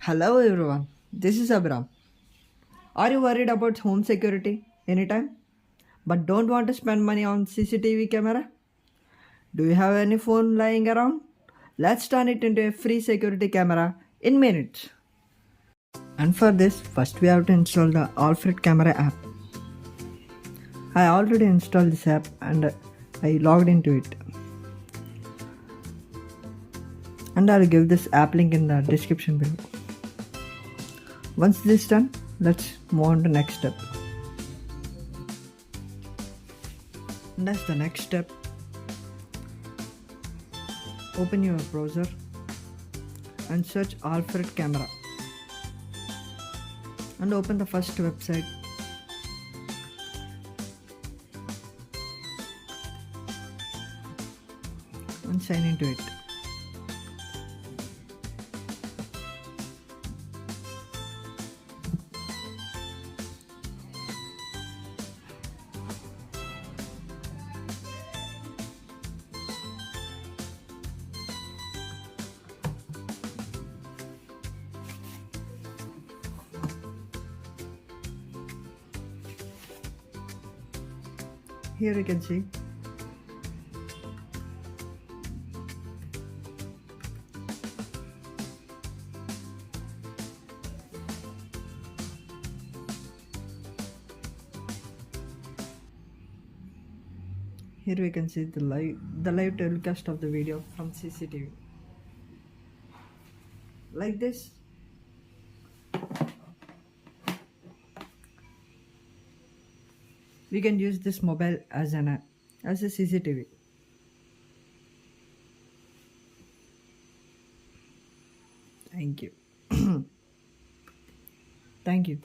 Hello everyone, this is Abram. Are you worried about home security anytime but don't want to spend money on CCTV camera? Do you have any phone lying around? Let's turn it into a free security camera in minutes. And for this, first we have to install the Alfred Camera app. I already installed this app and I logged into it. And I'll give this app link in the description below. Once this is done, let's move on to next step. And as the next step, open your browser and search Alfred Camera and open the first website. And sign into it. Here you can see the live telecast of the video from CCTV. Like this. We can use this mobile as a CCTV. Thank you. Thank you.